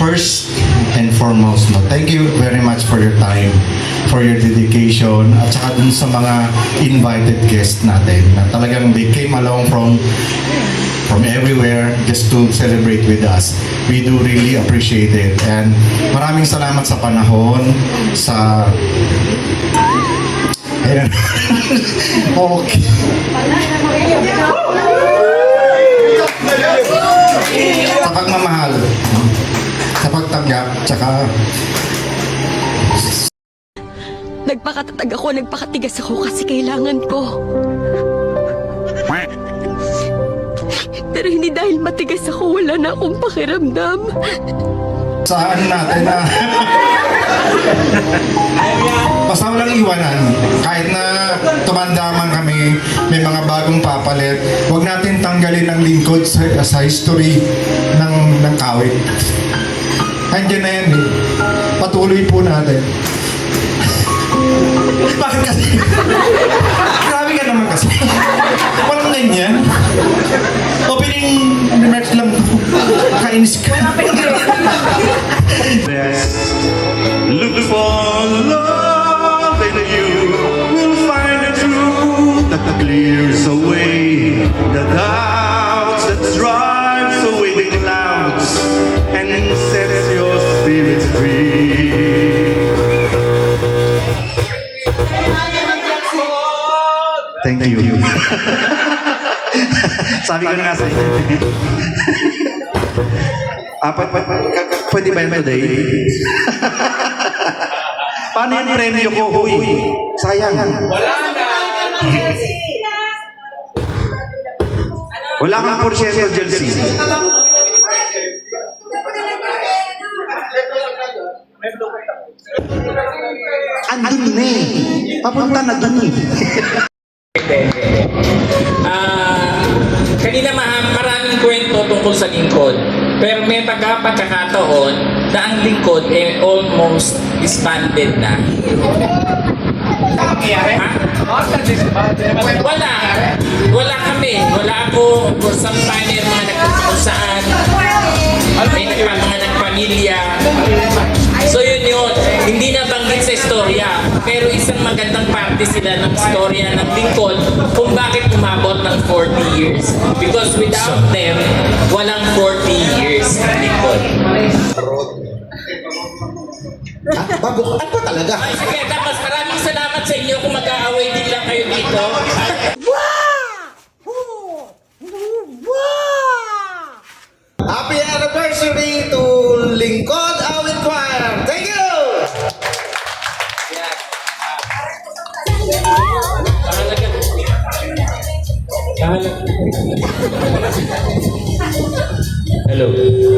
first and foremost, no, thank you very much for your time, for your dedication, at saka dun sa mga invited guests natin na talagang they came along from everywhere just to celebrate with us. We do really appreciate it. And maraming salamat sa panahon, sa... Ayan. Okay. Sa pagmamahal, sa pagtanggap, tsaka... Nagpakatatag ako, nagpakatigas ako kasi kailangan ko. Pero hindi dahil matigas ako, wala na akong pakiramdam. Sa ano natin na... Basta walang iwanan. Kahit na tumandaman kami, may mga bagong papalit, huwag natin tanggalin ang lingkod sa history ng kawit. Andiyan na yan eh. Patuloy po natin. Bakit kasi? Grabe ka naman kasi. Walang ganyan. Opening remarks lang. Kainis ka. Look for love in you. We'll find the truth that clears away the doubts that drives away the clouds and sets your spirit free. Thank you. Sabi ko na nga sa inyo. Pwede ba yun today? Paano yung premyo ko? Huy, sayang. Wala kang porsyento, Chelsea. Andun na eh. Papunta na dun eh. Kanina maraming kwento tungkol sa lingkod. Pero may pagkakataon na ang lingkod almost disbanded na. Ha? Wala kami. Wala ako for some time may mga nagkung saan. May mga nagpamilya. So yun. Hindi nabanggit sa istorya. Pero isang magandang parte sila ng istorya ng lingkod kung bakit umabot ng 40 years. Because without them, walang 40 years ng lingkod. Baguhan pa talaga. Ay, sige, tapos maraming salamat sa inyo kung mag-aaway din lang kayo dito. Happy anniversary to Lingkod Awit Choir! Thank you! Hello.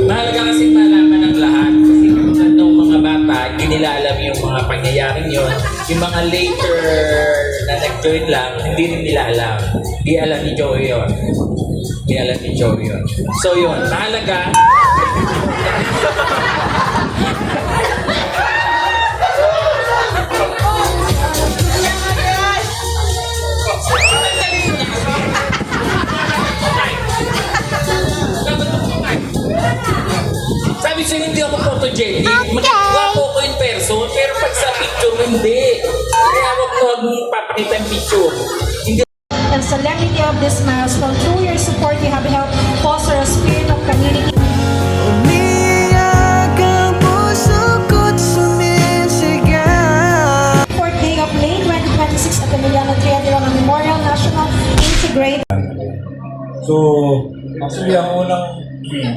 Mahalaga kasi malaman ng lahat kasi nung mga bata, hindi nila alam yung mga pangyayaring yun. Yung mga later na nag-join lang, hindi rin nila alam. Di alam ni Joey yun. Di alam ni Joey yun. So yun, mahalaga. Sabi siya, hindi ako photogenic. Magagawa ko in person, pero pag sa picture, hindi. Kaya huwag mong papakita yung picture. Hindi. And solemnity of this milestone, through your support, you have helped foster a spirit of community. Fourth day of May 2026 at the Emiliano Triadero Memorial National Integrated. So, actually, ang unang,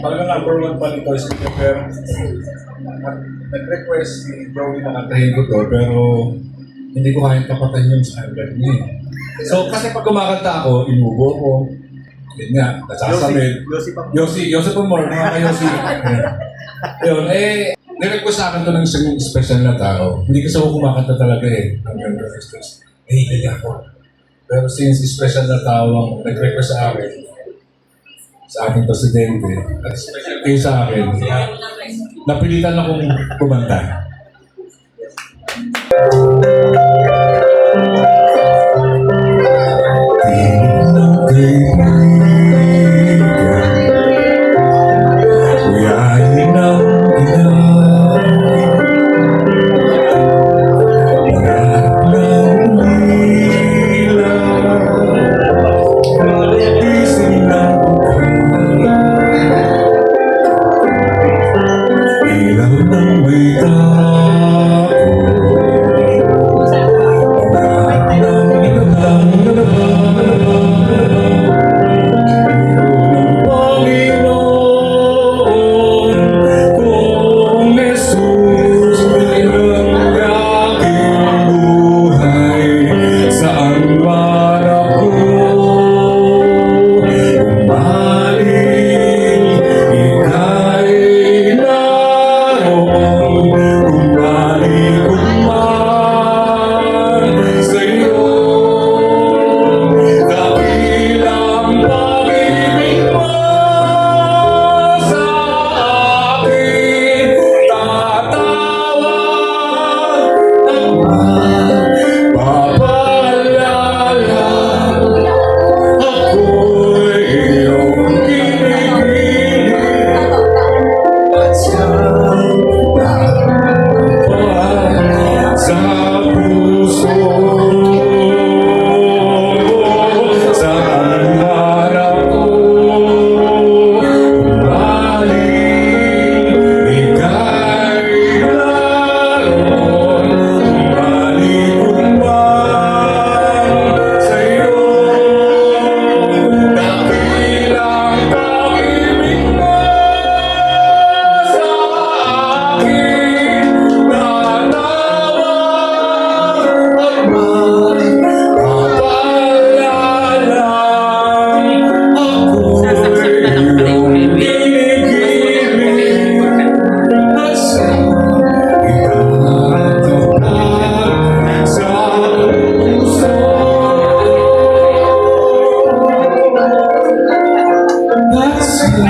talagang number one pa nito is pero nag-request si Joey na kantahin ko to, pero hindi ko kayang tapatan yung standard niya. So, kasi pag kumakanta ako, inubo ko. Yun nga, nasasamid. Yossi pa more, mga ka-Yossi. Yun, nirequest sa akin to ng isang special na tao. Hindi kasi ako kumakanta talaga eh. Ang ganda ng stress. Nahihilig ako. Pero since special na tao ang nag-request sa akin, sa aking presidente, at special kayo sa akin, napilitan akong kumanta. Kuyain ang ina Good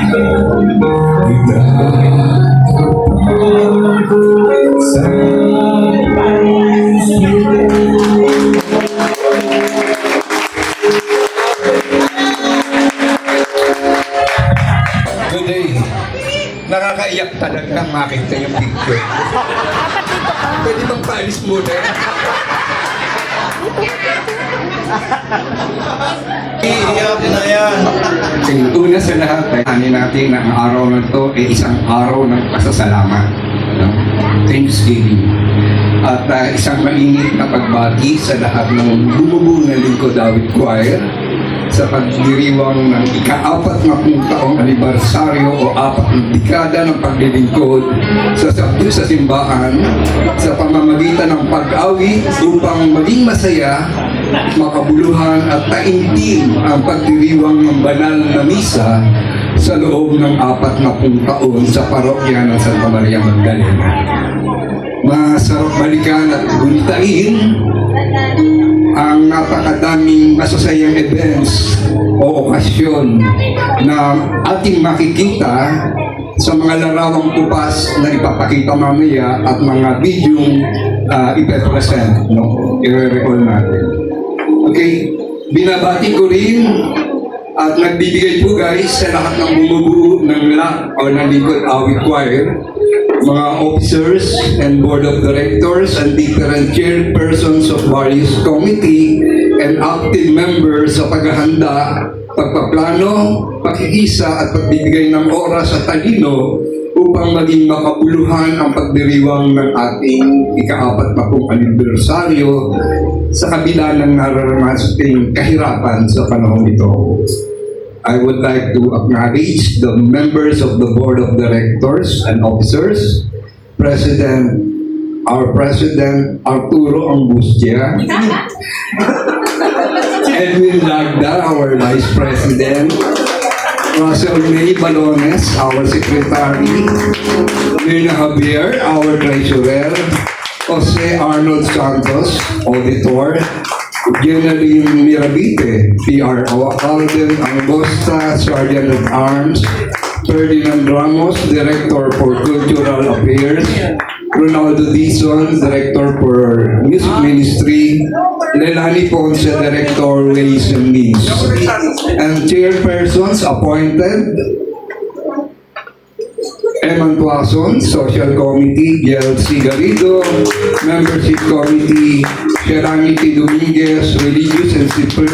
day. Nakakaiyak talaga makita yung picture. Pwede bang paalis muna? Iiyak na yan. Una sa lahat, kayanin natin na ang araw na ito ay isang araw ng pasasalamat. Thanksgiving. At isang mainit na pagbati sa lahat ng bumubuo na Lingkod Awit Choir sa pagdiriwang ng ika-4 na taong anibersaryo o 4 na dekada ng paglilingkod sa simbahan sa pamamagitan ng pag-awit upang maging masaya, makabuluhan at taimtim ang pagdiriwang ng banal na misa sa loob ng 40 taon sa parokya ng Santa Maria Magdalena. Masarap balikan at gunitain ang napakadaming masasayang events o okasyon na ating makikita sa mga larawang kupas na ipapakita mamaya at mga videong ipepresent, no? I-recall natin. Okay, binabati ko rin at nagbibigay po guys sa lahat ng bumubuo ng LAC o ng Lingkod Awit Choir, mga officers and board of directors and different chairpersons of various committee and active members sa paghahanda, pagpaplano, pakikisa at pagbibigay ng oras at talino upang maging makabuluhan ang pagdiriwang ng ating ika-40 anibersaryo sa kabila ng nararanating kahirapan sa panahon ito. I would like to acknowledge the members of the Board of Directors and Officers, our President Arturo Angustia, Edwin Lagda, our Vice President, Russell May Balones, our Secretary, Mirna Javier, our Treasurer, Jose Arnold Santos, Auditor, Jenaline Mirabite, PRO, Alden Angosta, Sergeant at Arms, Ferdinand Ramos, Director for Cultural Affairs, Ronaldo Dizon, Director for Music Ministry, Lelani Ponce, Director Ways and Means, and chairpersons appointed, Eman Tuason, Social Committee, Gelsi Garrido, Membership Committee, Serenity Dominguez, Religious and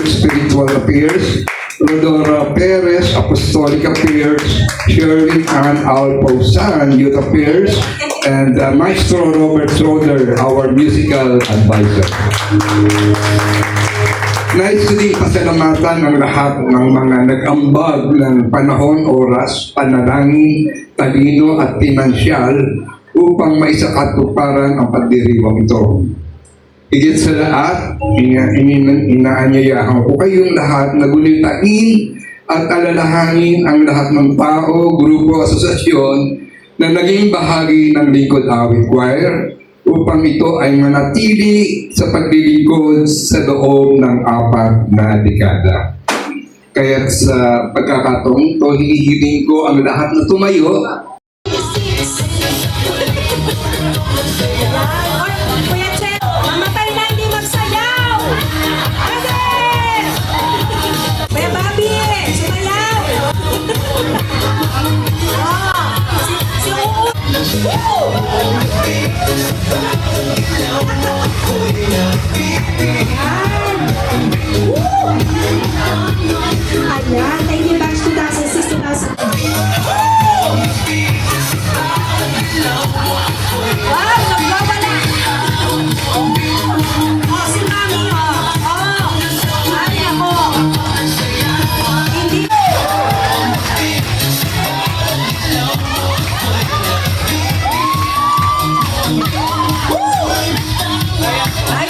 Spiritual Affairs, Rodora Perez, Apostolic Affairs, Sherwin Ann Alposan, Youth Affairs, and Maestro Robert Schroeder, our musical advisor. Nais ko din pasalamatan ang lahat ng mga nag-ambag ng panahon, oras, panalangin, talino at pinansyal upang maisakatuparan ang pagdiriwang ito. Higit sa lahat, inaanyayahan ko kayong lahat na gunitain at alalahanin ang lahat ng tao, grupo, asosasyon na naging bahagi ng Lingkod Awit Choir upang ito ay manatili sa paglilingkod sa loob ng 4 na dekada. Kaya sa pagkakataong ito, hinihiling ko ang lahat na tumayo. Kuya Che, mamatay na hindi magsayaw! Ate! Kuya Bobby, sumayaw! Si Uut! Ayan, thank you batch 2006, 2000. Wow, nagwawala! Oh, si Mami, oh. Oh, ay ako. Hindi. Woo! Ay.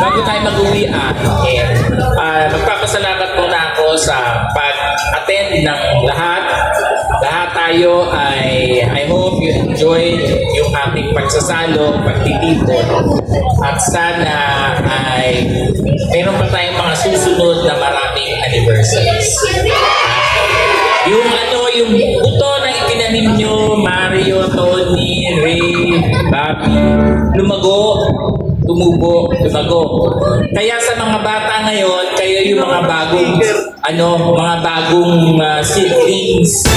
bago tayo mag-uwian, magpapasalamat muna ako sa pag-attend ng lahat. Lahat tayo ay, I hope you enjoy yung ating pagsasalo, pagtitipon. At sana ay meron pa tayong mga susunod na maraming anniversaries. Yung buto na itinanim nyo, Mario, Tony, Ray, Bobby, lumago, tumubo, lumago. Kaya sa mga bata ngayon, kayo yung mga bagong seedlings.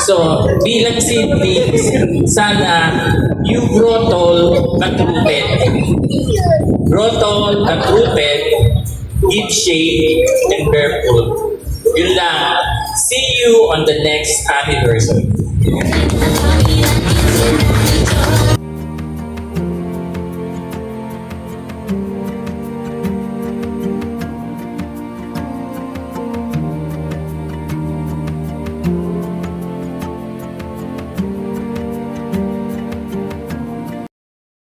So, bilang seedlings, sana you grow tall but rooted. Grow tall but rooted, give shade and bear fruit. Yun lang. See you on the next anniversary.